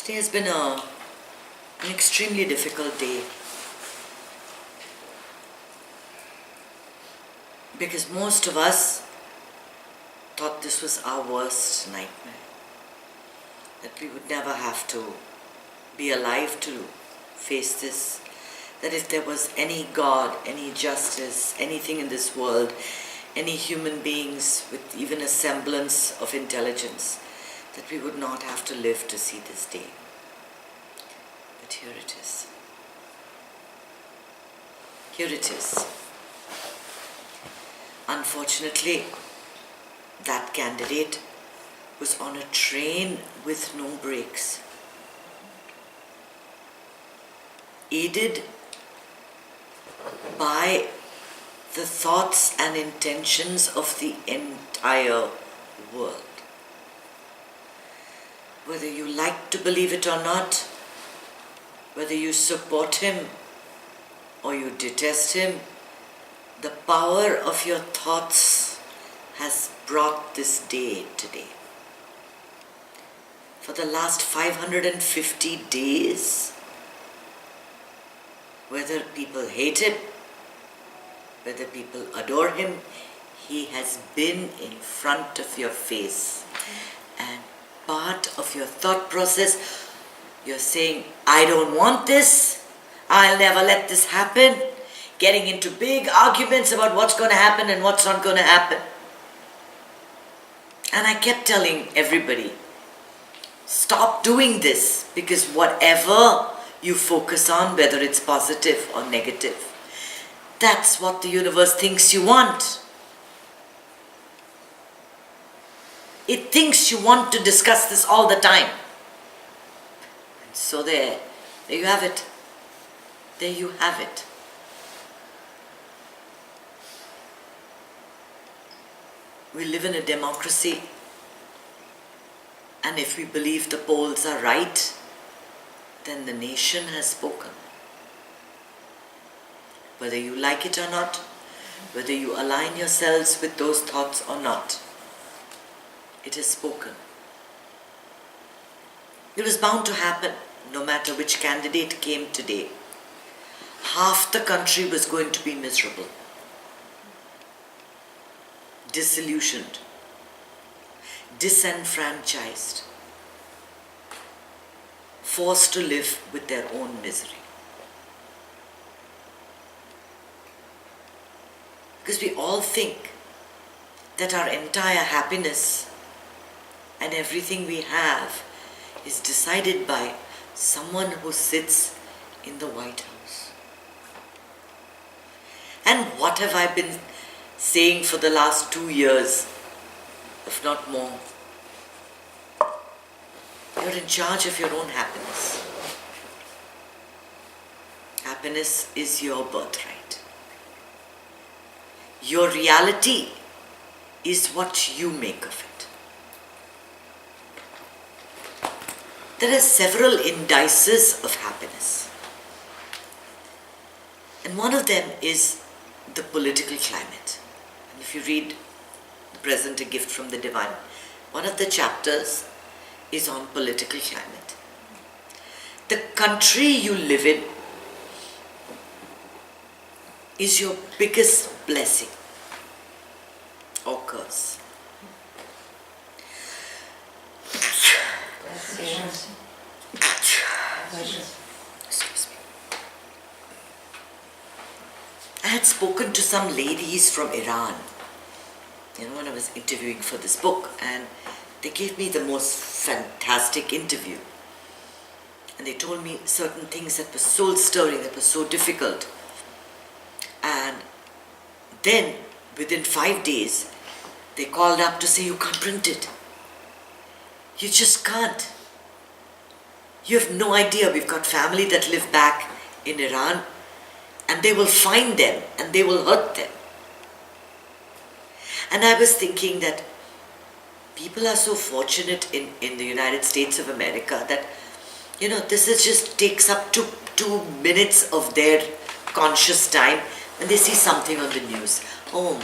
Today has been an extremely difficult day because most of us thought this was our worst nightmare, that we would never have to be alive to face this, that if there was any God, any justice, anything in this world, any human beings with even a semblance of intelligence, that we would not have to live to see this day. But here it is. Here it is. Unfortunately, that candidate was on a train with no brakes, aided by the thoughts and intentions of the entire world. Whether you like to believe it or not, whether you support him or you detest him, the power of your thoughts has brought this day today. For the last 550 days, whether people hate him, whether people adore him, he has been in front of your face. And part of your thought process, you're saying, I don't want this, I'll never let this happen, getting into big arguments about what's going to happen and what's not going to happen. And I kept telling everybody, stop doing this, because whatever you focus on, whether it's positive or negative, that's what the universe thinks you want. It thinks you want to discuss this all the time. And so there you have it. There you have it. We live in a democracy, and if we believe the polls are right, then the nation has spoken. Whether you like it or not, whether you align yourselves with those thoughts or not, it has spoken. It was bound to happen, no matter which candidate came today. Half the country was going to be miserable, disillusioned, disenfranchised, forced to live with their own misery. Because we all think that our entire happiness and everything we have is decided by someone who sits in the White House. And what have I been saying for the last 2 years, if not more? You're in charge of your own happiness. Happiness is your birthright. Your reality is what you make of it. There are several indices of happiness. And one of them is the political climate. And if you read The Present, A Gift from the Divine, one of the chapters is on political climate. The country you live in is your biggest blessing or curse. Excuse me. I had spoken to some ladies from Iran, when I was interviewing for this book, and they gave me the most fantastic interview. And they told me certain things that were soul stirring, that were so difficult. And then, within 5 days, they called up to say, you can't print it. You just can't. You have no idea. We've got family that live back in Iran, and they will find them and they will hurt them. And I was thinking that people are so fortunate in the United States of America that, this is just takes up to 2 minutes of their conscious time when they see something on the news. Oh,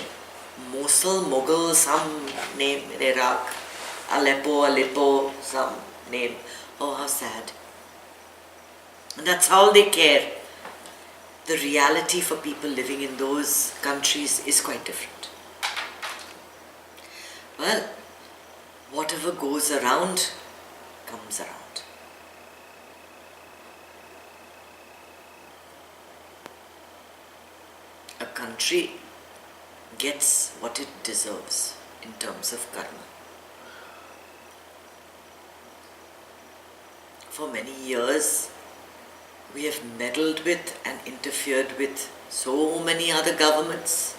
Mosul, Mughal, some name in Iraq, Aleppo, some name, Oh, how sad. And that's all they care. The reality for people living in those countries is quite different. Well, whatever goes around comes around. A country gets what it deserves in terms of karma. For many years, we have meddled with and interfered with so many other governments.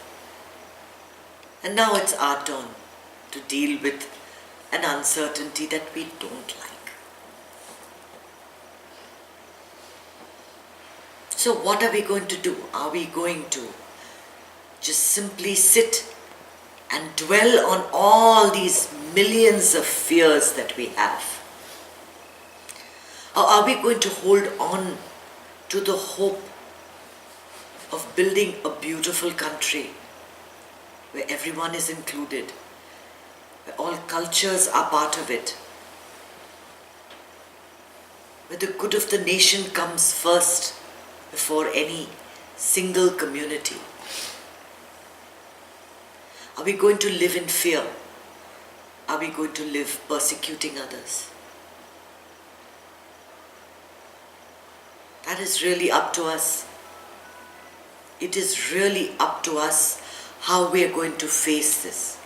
And now it's our turn to deal with an uncertainty that we don't like. So what are we going to do? Are we going to just simply sit and dwell on all these millions of fears that we have? Or are we going to hold on to the hope of building a beautiful country where everyone is included, where all cultures are part of it, where the good of the nation comes first before any single community? Are we going to live in fear? Are we going to live persecuting others? That is really up to us. It is really up to us how we are going to face this.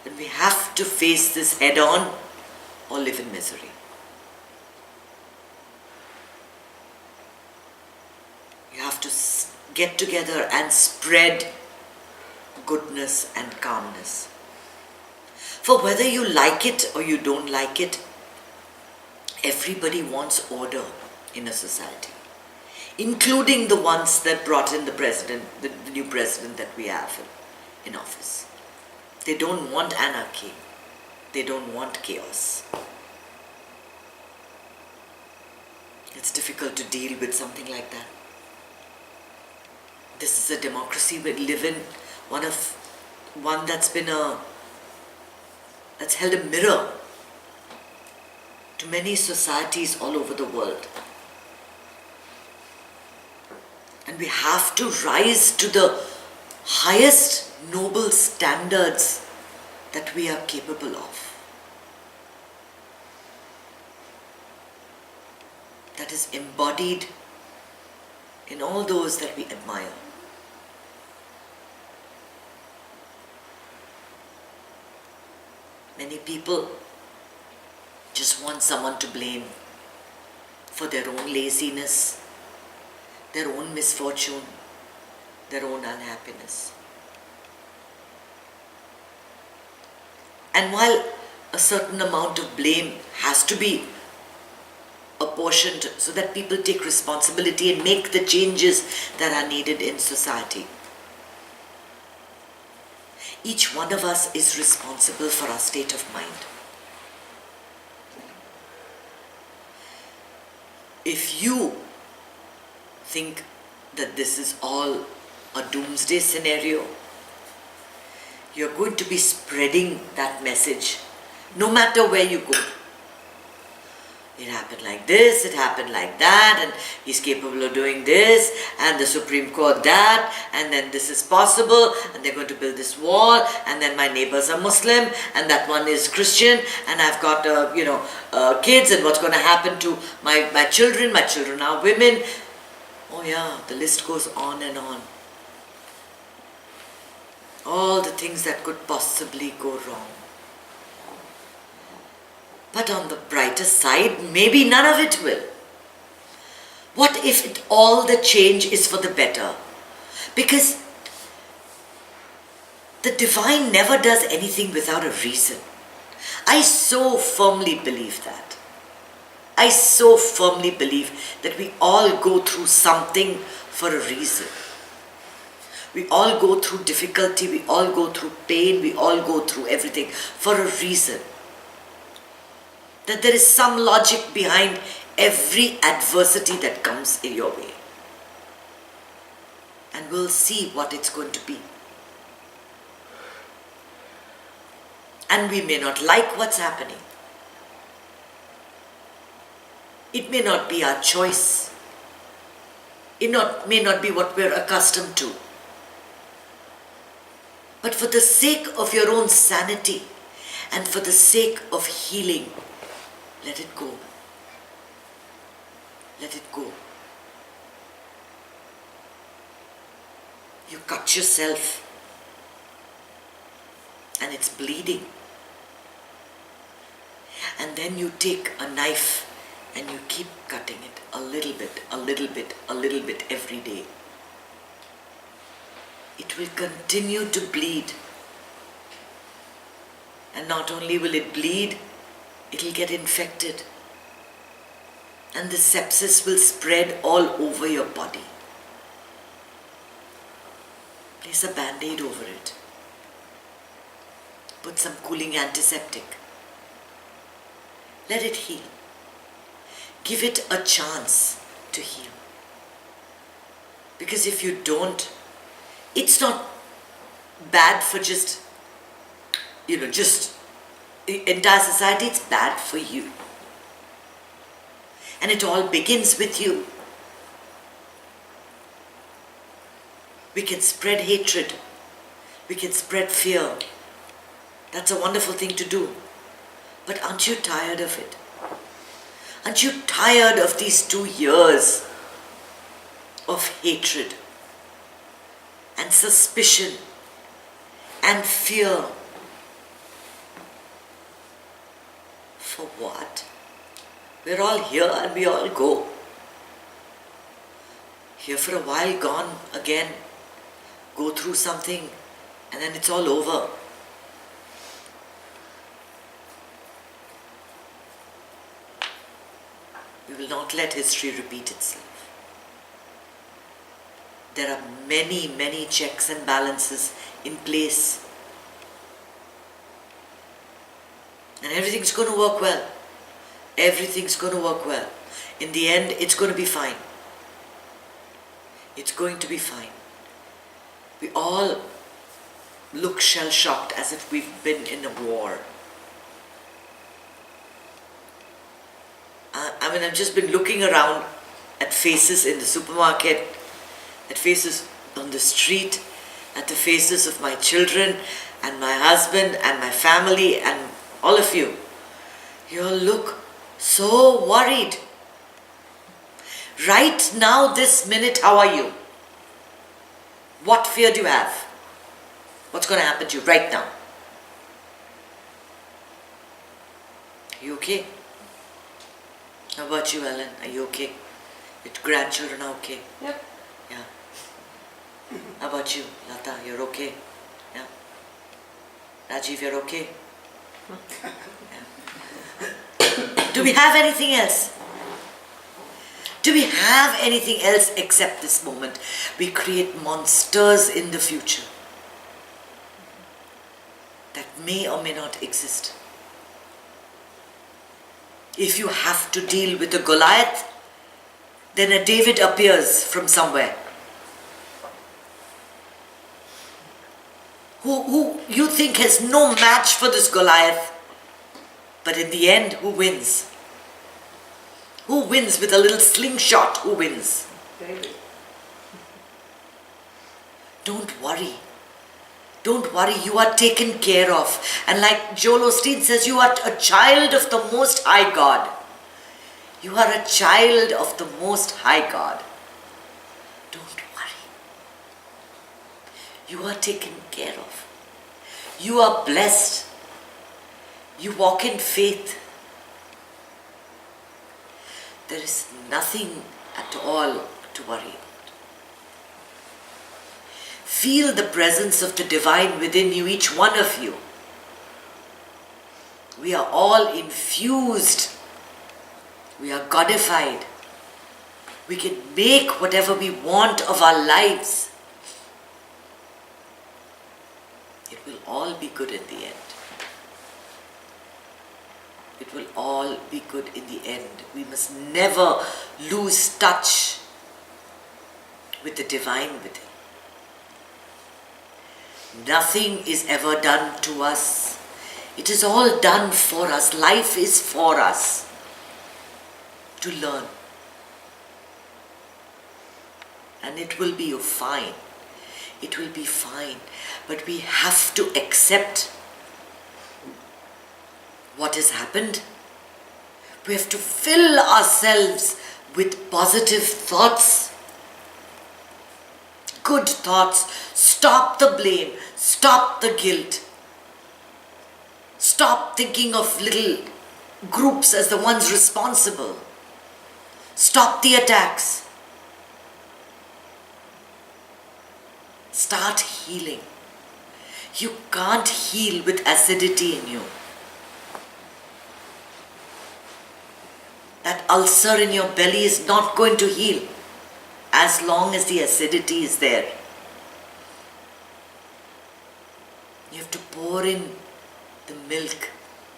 And we have to face this head on or live in misery. You have to get together and spread goodness and calmness. For whether you like it or you don't like it, everybody wants order in a society, including the ones that brought in the new president that we have in office. They don't want anarchy. They don't want chaos. It's difficult to deal with something like that. This is a democracy we live in, one that's held a mirror to many societies all over the world. And we have to rise to the highest noble standards that we are capable of. That is embodied in all those that we admire. Many people just want someone to blame for their own laziness, their own misfortune, their own unhappiness. And while a certain amount of blame has to be apportioned so that people take responsibility and make the changes that are needed in society, each one of us is responsible for our state of mind. If you think that this is all a doomsday scenario, you're going to be spreading that message no matter where you go. It happened like this, it happened like that, and he's capable of doing this, and the Supreme Court that, and then this is possible, and they're going to build this wall, and then my neighbors are Muslim, and that one is Christian, and I've got kids, and what's going to happen to my children are women. Oh yeah, the list goes on and on. All the things that could possibly go wrong. But on the brighter side, maybe none of it will. What if all the change is for the better? Because the divine never does anything without a reason. I so firmly believe that. I so firmly believe that we all go through something for a reason. We all go through difficulty, we all go through pain, we all go through everything for a reason. That there is some logic behind every adversity that comes in your way. And we'll see what it's going to be. And we may not like what's happening. It may not be our choice. May not be what we're accustomed to. But for the sake of your own sanity and for the sake of healing, let it go. Let it go. You cut yourself and it's bleeding. And then you take a knife and you keep cutting it a little bit, a little bit, a little bit every day. It will continue to bleed. And not only will it bleed, it will get infected. And the sepsis will spread all over your body. Place a band-aid over it. Put some cooling antiseptic. Let it heal. Give it a chance to heal. Because if you don't, it's not bad for just the entire society, it's bad for you. And it all begins with you. We can spread hatred. We can spread fear. That's a wonderful thing to do. But aren't you tired of it? Aren't you tired of these 2 years of hatred and suspicion and fear? For what? We're all here and we all go. Here for a while, gone again. Go through something and then it's all over. We will not let history repeat itself. There are many, many checks and balances in place. And everything's going to work well. Everything's going to work well. In the end, it's going to be fine. It's going to be fine. We all look shell-shocked as if we've been in a war. I've just been looking around at faces in the supermarket, at faces on the street, at the faces of my children and my husband and my family and all of you. You all look so worried. Right now, this minute, how are you? What fear do you have? What's going to happen to you right now? Are you okay? How about you, Ellen? Are you okay? Your grandchildren are okay? Yep. Yeah. How about you, Lata? You're okay? Yeah. Rajiv, you're okay? Yeah. Do we have anything else? Do we have anything else except this moment? We create monsters in the future that may or may not exist. If you have to deal with a Goliath, then a David appears from somewhere. Who you think has no match for this Goliath. But in the end, who wins? Who wins with a little slingshot? Who wins? David. Don't worry. Don't worry, you are taken care of. And like Joel Osteen says, you are a child of the Most High God. You are a child of the Most High God. Don't worry. You are taken care of. You are blessed. You walk in faith. There is nothing at all to worry about. Feel the presence of the divine within you, each one of you. We are all infused. We are Godified. We can make whatever we want of our lives. It will all be good in the end. It will all be good in the end. We must never lose touch with the divine within. Nothing is ever done to us. It is all done for us. Life is for us. to learn. And it will be fine. It will be fine. But we have to accept what has happened. We have to fill ourselves with positive thoughts. Good thoughts. Stop the blame. Stop the guilt. Stop thinking of little groups as the ones responsible. Stop the attacks. Start healing. You can't heal with acidity in you. That ulcer in your belly is not going to heal as long as the acidity is there. You have to pour in the milk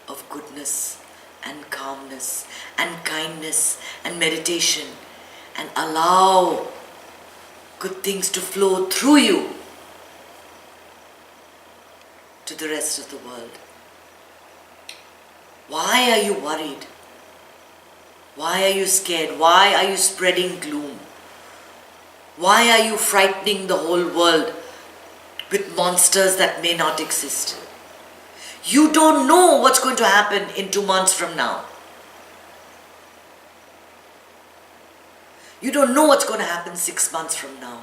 of goodness and calmness and kindness and meditation, and allow good things to flow through you to the rest of the world. Why are you worried? Why are you scared? Why are you spreading gloom? Why are you frightening the whole world with monsters that may not exist? You don't know what's going to happen in 2 months from now. You don't know what's going to happen 6 months from now.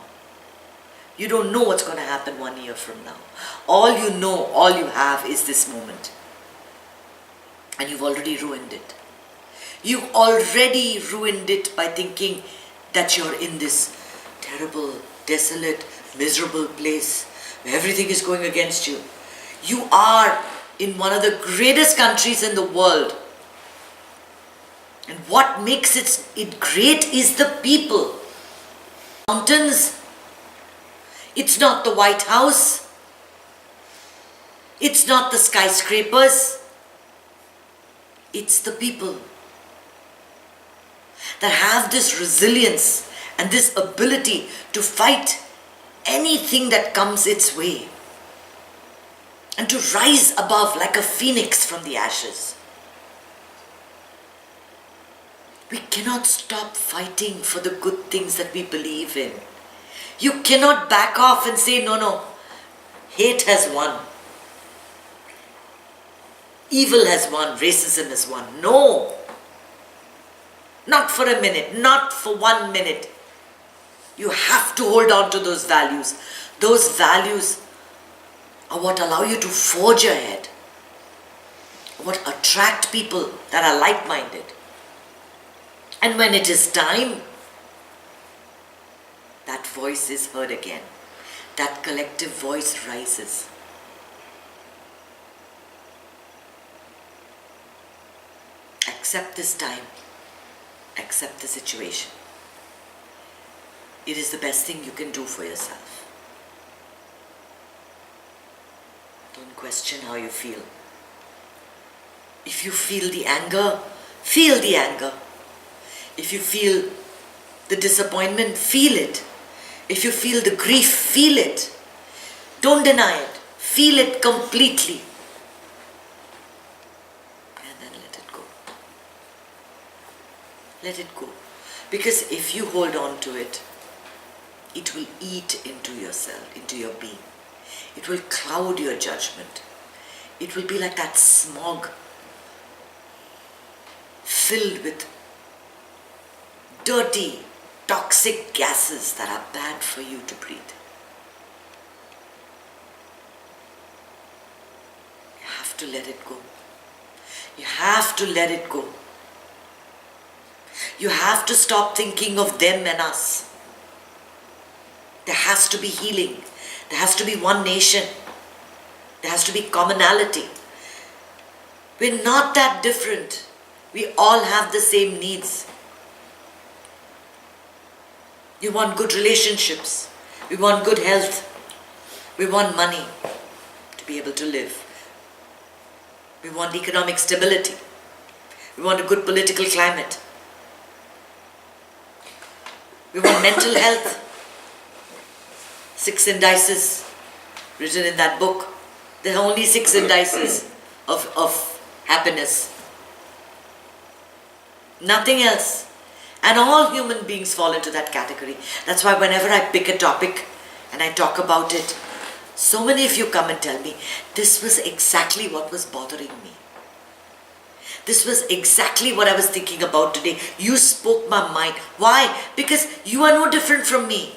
You don't know what's going to happen 1 year from now. All you know, all you have is this moment. And you've already ruined it. You've already ruined it by thinking that you're in this terrible, desolate, miserable place where everything is going against you. You are in one of the greatest countries in the world. And what makes it great is the people. Mountains. It's not the White House. It's not the skyscrapers. It's the people that have this resilience and this ability to fight anything that comes its way and to rise above like a phoenix from the ashes. We cannot stop fighting for the good things that we believe in. You cannot back off and say, no, hate has won. Evil has won, racism has won. No. Not for a minute, not for 1 minute. You have to hold on to those values. Those values are what allow you to forge ahead. What attract people that are like-minded. And when it is time, that voice is heard again. That collective voice rises. Accept this time. Accept the situation. It is the best thing you can do for yourself. Don't question how you feel. If you feel the anger, feel the anger. If you feel the disappointment, feel it. If you feel the grief, feel it. Don't deny it. Feel it completely. And then let it go. Let it go. Because if you hold on to it, it will eat into yourself, into your being. It will cloud your judgment. It will be like that smog filled with dirty, toxic gases that are bad for you to breathe. You have to let it go. You have to let it go. You have to stop thinking of them and us. There has to be healing. There has to be one nation. There has to be commonality. We're not that different. We all have the same needs. We want good relationships. We want good health. We want money to be able to live. We want economic stability. We want a good political climate. We want mental health. 6 indices written in that book. There are only 6 indices of happiness. Nothing else. And all human beings fall into that category. That's why whenever I pick a topic and I talk about it, so many of you come and tell me, this was exactly what was bothering me. This was exactly what I was thinking about today. You spoke my mind. Why? Because you are no different from me.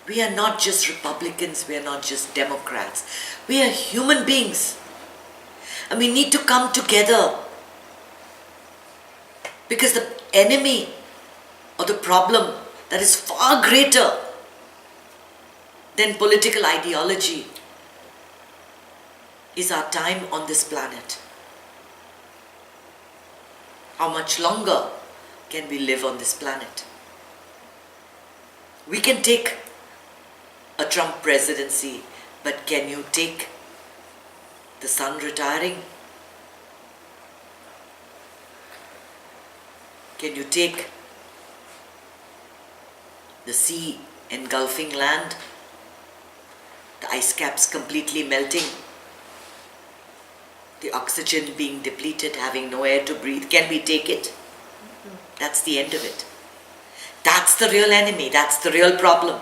We are not just Republicans, we are not just Democrats. We are human beings. And we need to come together. Because the enemy or the problem that is far greater than political ideology is our time on this planet. How much longer can we live on this planet? We can take a Trump presidency, but can you take the sun retiring? Can you take the sea engulfing land? The ice caps completely melting? The oxygen being depleted, having no air to breathe? Can we take it? That's the end of it. That's the real enemy. That's the real problem.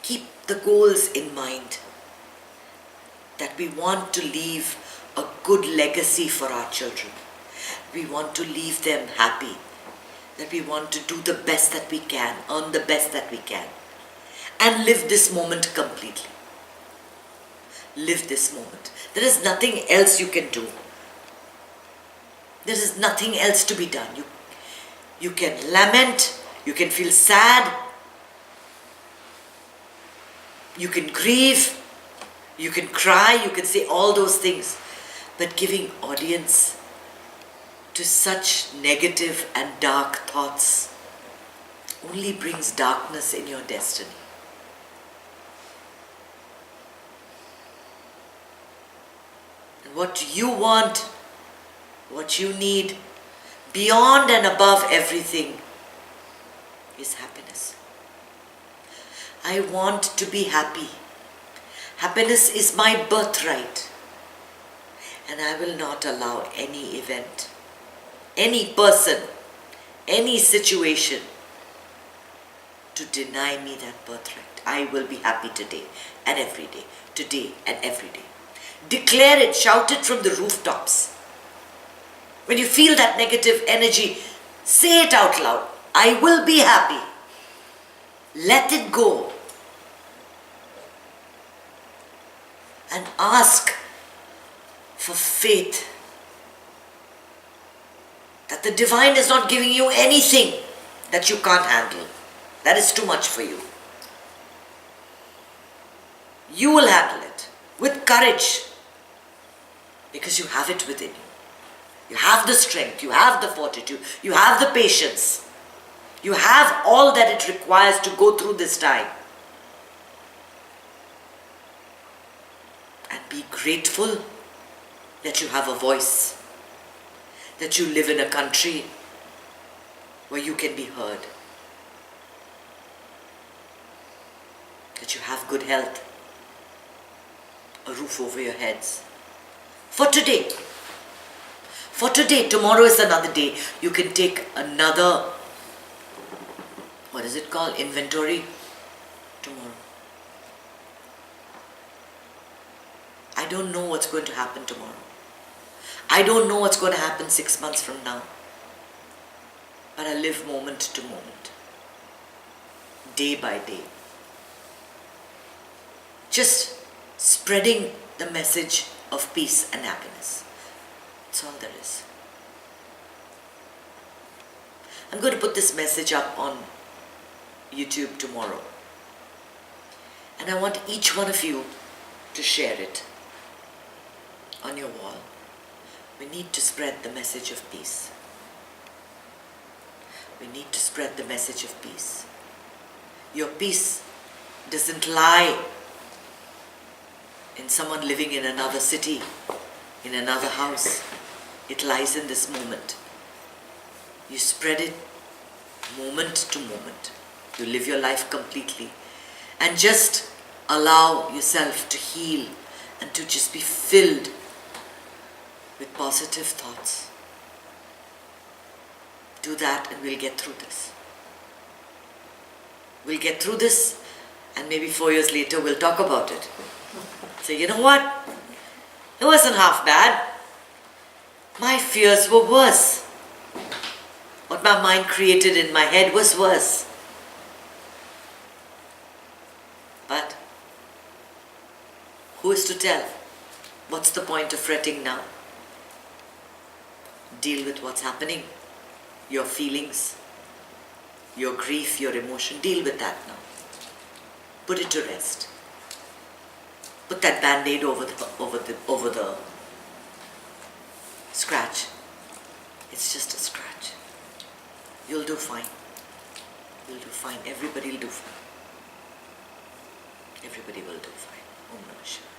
Keep the goals in mind, that we want to leave a good legacy for our children. We want to leave them happy, that we want to do the best that we can, earn the best that we can, and live this moment completely. Live this moment. There is nothing else you can do. There is nothing else to be done. You can lament, you can feel sad, you can grieve, you can cry, you can say all those things. But giving audience to such negative and dark thoughts only brings darkness in your destiny. And what you want, what you need, beyond and above everything, is happiness. I want to be happy. Happiness is my birthright. And I will not allow any event, any person, any situation to deny me that birthright. I will be happy today and every day. Today and every day. Declare it, shout it from the rooftops. When you feel that negative energy, say it out loud. I will be happy. Let it go. And ask for faith that the divine is not giving you anything that you can't handle. That is too much for you. You will handle it with courage because you have it within you. You have the strength, you have the fortitude, you have the patience. You have all that it requires to go through this time. And be grateful that you have a voice, that you live in a country where you can be heard, that you have good health, a roof over your heads. For today, tomorrow is another day. You can take another, inventory tomorrow. I don't know what's going to happen tomorrow. I don't know what's going to happen 6 months from now. But I live moment to moment, day by day. Just spreading the message of peace and happiness. That's all there is. I'm going to put this message up on YouTube tomorrow. And I want each one of you to share it on your wall. We need to spread the message of peace. We need to spread the message of peace. Your peace doesn't lie in someone living in another city, in another house. It lies in this moment. You spread it moment to moment. You live your life completely and just allow yourself to heal and to just be filled with positive thoughts. Do that and we'll get through this. We'll get through this, and maybe 4 years later we'll talk about it. Say, you know what? It wasn't half bad. My fears were worse. What my mind created in my head was worse. But who is to tell? What's the point of fretting now? Deal with what's happening. Your feelings, your grief, your emotion, deal with that now. Put it to rest. Put that band-aid over the scratch. It's just a scratch. You'll do fine. You'll do fine. Everybody will do fine. Everybody will do fine. Om Namah Shivaya.